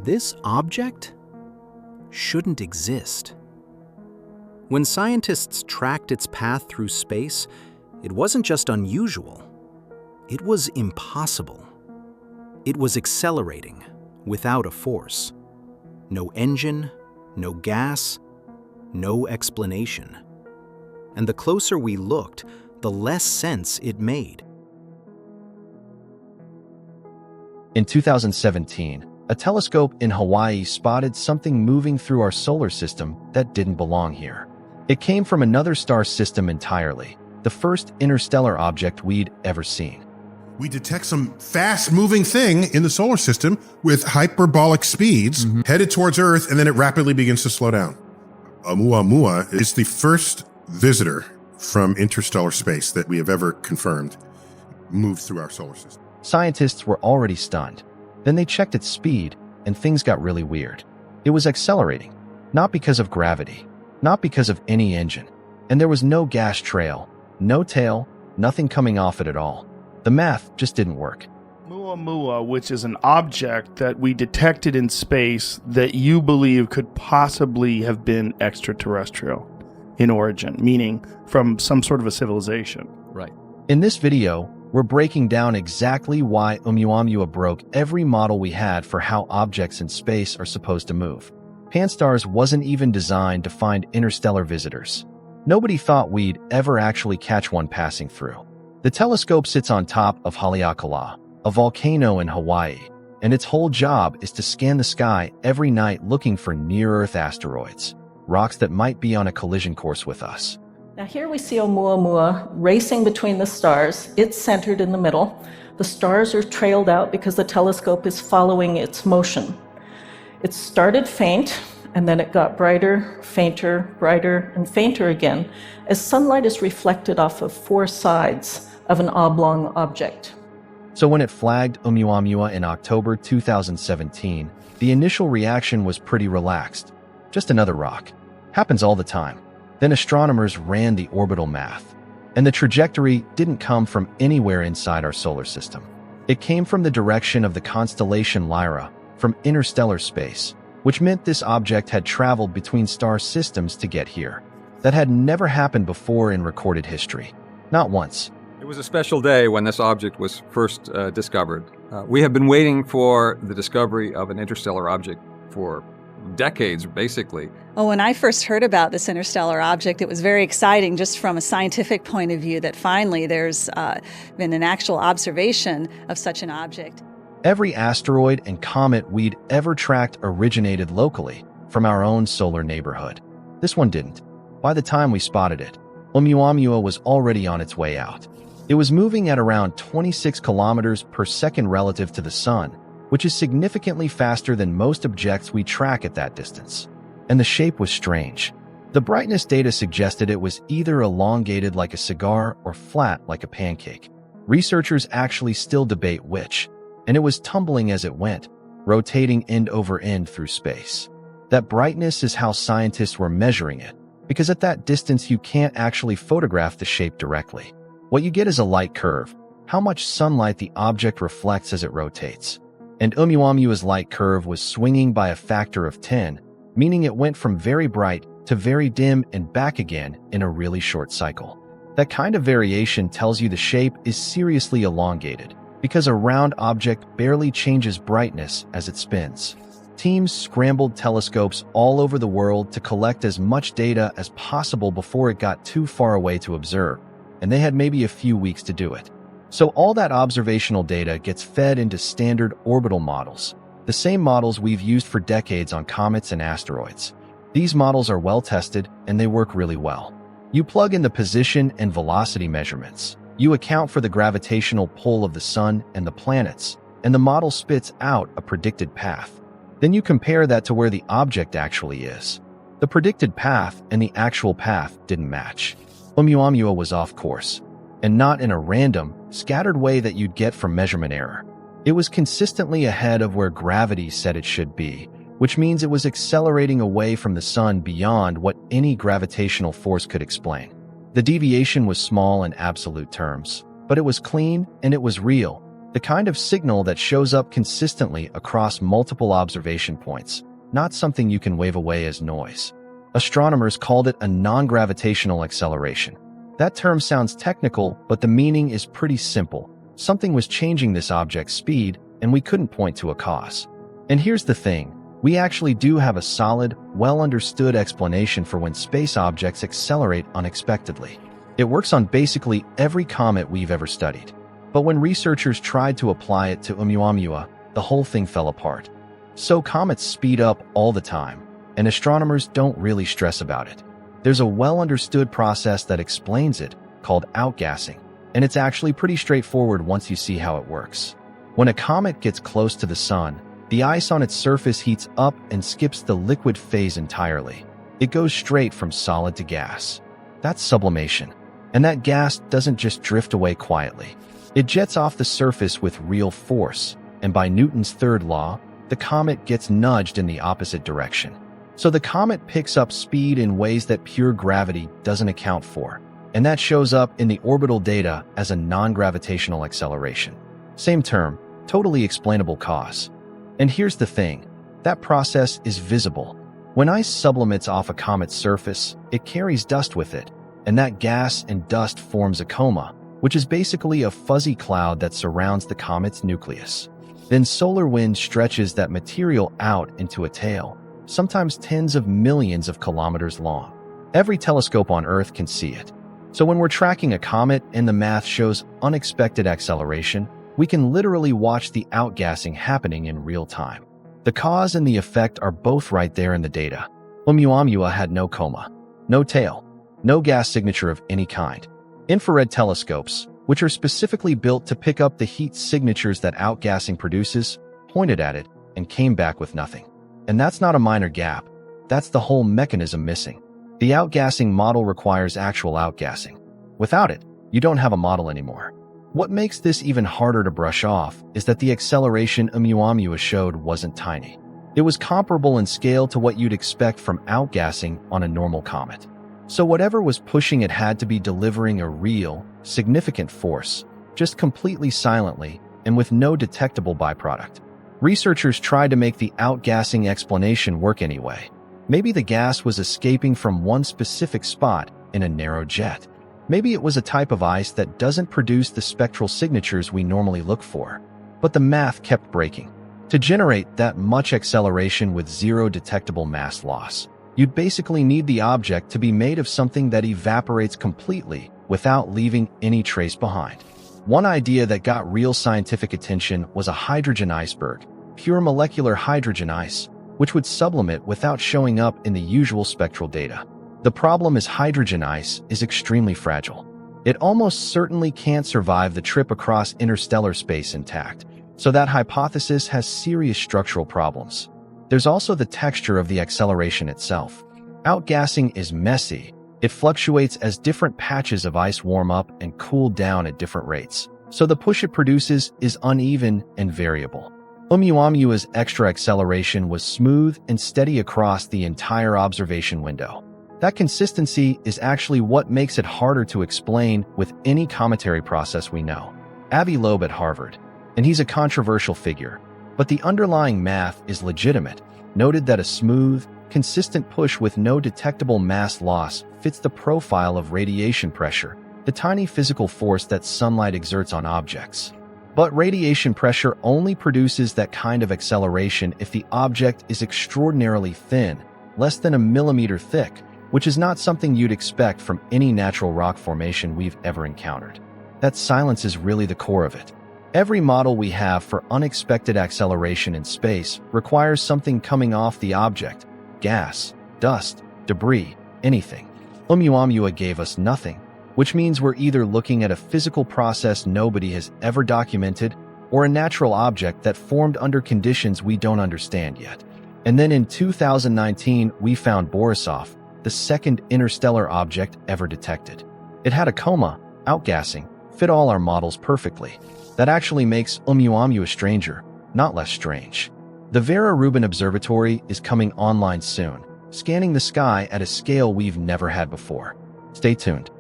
This object shouldn't exist. When scientists tracked its path through space, it wasn't just unusual, it was impossible. It was accelerating without a force. No engine, no gas, no explanation. And the closer we looked, the less sense it made. In 2017, a telescope in Hawaii spotted something moving through our solar system that didn't belong here. It came from another star system entirely, the first interstellar object we'd ever seen. We detect some fast-moving thing in the solar system with hyperbolic speeds headed towards Earth, and then it rapidly begins to slow down. Oumuamua is the first visitor from interstellar space that we have ever confirmed moved through our solar system. Scientists were already stunned. Then they checked its speed, and things got really weird. It was accelerating, not because of gravity, not because of any engine, and there was no gas trail, no tail, nothing coming off it at all. The math just didn't work. Oumuamua, which is an object that we detected in space that you believe could possibly have been extraterrestrial in origin, meaning from some sort of a civilization. Right. In this video, we're breaking down exactly why Oumuamua broke every model we had for how objects in space are supposed to move. Pan-STARRS wasn't even designed to find interstellar visitors. Nobody thought we'd ever actually catch one passing through. The telescope sits on top of Haleakala, a volcano in Hawaii, and its whole job is to scan the sky every night looking for near-Earth asteroids, rocks that might be on a collision course with us. Now here we see Oumuamua racing between the stars. It's centered in the middle. The stars are trailed out because the telescope is following its motion. It started faint, and then it got brighter, fainter, brighter, and fainter again, as sunlight is reflected off of four sides of an oblong object. So when it flagged Oumuamua in October 2017, the initial reaction was pretty relaxed. Just another rock. Happens all the time. Then astronomers ran the orbital math, and the trajectory didn't come from anywhere inside our solar system. It came from the direction of the constellation Lyra, from interstellar space, which meant this object had traveled between star systems to get here. That had never happened before in recorded history. Not once. It was a special day when this object was first discovered. We have been waiting for the discovery of an interstellar object for decades, basically. Well, when I first heard about this interstellar object, it was very exciting just from a scientific point of view that finally there's been an actual observation of such an object. Every asteroid and comet we'd ever tracked originated locally, from our own solar neighborhood. This one didn't. By the time we spotted it, Oumuamua was already on its way out. It was moving at around 26 kilometers per second relative to the Sun, which is significantly faster than most objects we track at that distance. And the shape was strange. The brightness data suggested it was either elongated like a cigar or flat like a pancake. Researchers actually still debate which, and it was tumbling as it went, rotating end over end through space. That brightness is how scientists were measuring it, because at that distance you can't actually photograph the shape directly. What you get is a light curve, how much sunlight the object reflects as it rotates. And Oumuamua's light curve was swinging by a factor of 10, meaning it went from very bright to very dim and back again in a really short cycle. That kind of variation tells you the shape is seriously elongated, because a round object barely changes brightness as it spins. Teams scrambled telescopes all over the world to collect as much data as possible before it got too far away to observe, and they had maybe a few weeks to do it. So all that observational data gets fed into standard orbital models, the same models we've used for decades on comets and asteroids. These models are well tested and they work really well. You plug in the position and velocity measurements, you account for the gravitational pull of the sun and the planets, and the model spits out a predicted path. Then you compare that to where the object actually is. The predicted path and the actual path didn't match. Oumuamua was off course, and not in a random, scattered way that you'd get from measurement error. It was consistently ahead of where gravity said it should be, which means it was accelerating away from the sun beyond what any gravitational force could explain. The deviation was small in absolute terms, but it was clean and it was real, the kind of signal that shows up consistently across multiple observation points, not something you can wave away as noise. Astronomers called it a non-gravitational acceleration. That term sounds technical, but the meaning is pretty simple. Something was changing this object's speed, and we couldn't point to a cause. And here's the thing. We actually do have a solid, well-understood explanation for when space objects accelerate unexpectedly. It works on basically every comet we've ever studied. But when researchers tried to apply it to Oumuamua, the whole thing fell apart. So comets speed up all the time, and astronomers don't really stress about it. There's a well-understood process that explains it, called outgassing, and it's actually pretty straightforward once you see how it works. When a comet gets close to the sun, the ice on its surface heats up and skips the liquid phase entirely. It goes straight from solid to gas. That's sublimation. And that gas doesn't just drift away quietly. It jets off the surface with real force, and by Newton's third law, the comet gets nudged in the opposite direction. So the comet picks up speed in ways that pure gravity doesn't account for, and that shows up in the orbital data as a non-gravitational acceleration. Same term, totally explainable cause. And here's the thing, that process is visible. When ice sublimates off a comet's surface, it carries dust with it, and that gas and dust forms a coma, which is basically a fuzzy cloud that surrounds the comet's nucleus. Then solar wind stretches that material out into a tail, sometimes tens of millions of kilometers long. Every telescope on Earth can see it. So when we're tracking a comet and the math shows unexpected acceleration, we can literally watch the outgassing happening in real time. The cause and the effect are both right there in the data. Oumuamua had no coma, no tail, no gas signature of any kind. Infrared telescopes, which are specifically built to pick up the heat signatures that outgassing produces, pointed at it and came back with nothing. And that's not a minor gap. That's the whole mechanism missing. The outgassing model requires actual outgassing. Without it, you don't have a model anymore. What makes this even harder to brush off is that the acceleration Oumuamua showed wasn't tiny. It was comparable in scale to what you'd expect from outgassing on a normal comet. So whatever was pushing it had to be delivering a real, significant force, just completely silently and with no detectable byproduct. Researchers tried to make the outgassing explanation work anyway. Maybe the gas was escaping from one specific spot in a narrow jet. Maybe it was a type of ice that doesn't produce the spectral signatures we normally look for. But the math kept breaking. To generate that much acceleration with zero detectable mass loss, you'd basically need the object to be made of something that evaporates completely without leaving any trace behind. One idea that got real scientific attention was a hydrogen iceberg, pure molecular hydrogen ice, which would sublimate without showing up in the usual spectral data. The problem is hydrogen ice is extremely fragile. It almost certainly can't survive the trip across interstellar space intact, so that hypothesis has serious structural problems. There's also the texture of the acceleration itself. Outgassing is messy. It fluctuates as different patches of ice warm up and cool down at different rates, so the push it produces is uneven and variable. Oumuamua's extra acceleration was smooth and steady across the entire observation window. That consistency is actually what makes it harder to explain with any cometary process we know. Avi Loeb at Harvard, and he's a controversial figure, but the underlying math is legitimate, noted that a smooth, consistent push with no detectable mass loss fits the profile of radiation pressure, the tiny physical force that sunlight exerts on objects. But radiation pressure only produces that kind of acceleration if the object is extraordinarily thin, less than a millimeter thick, which is not something you'd expect from any natural rock formation we've ever encountered. That silence is really the core of it. Every model we have for unexpected acceleration in space requires something coming off the object: gas, dust, debris, anything. Oumuamua gave us nothing, which means we're either looking at a physical process nobody has ever documented or a natural object that formed under conditions we don't understand yet. And then in 2019, we found Borisov, the second interstellar object ever detected. It had a coma, outgassing, fit all our models perfectly. That actually makes Oumuamua stranger, not less strange. The Vera Rubin Observatory is coming online soon, scanning the sky at a scale we've never had before. Stay tuned.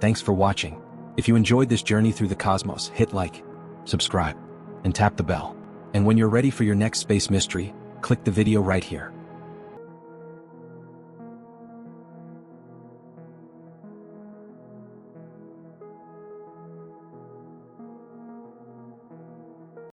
Thanks for watching. If you enjoyed this journey through the cosmos, hit like, subscribe, and tap the bell. And when you're ready for your next space mystery, click the video right here.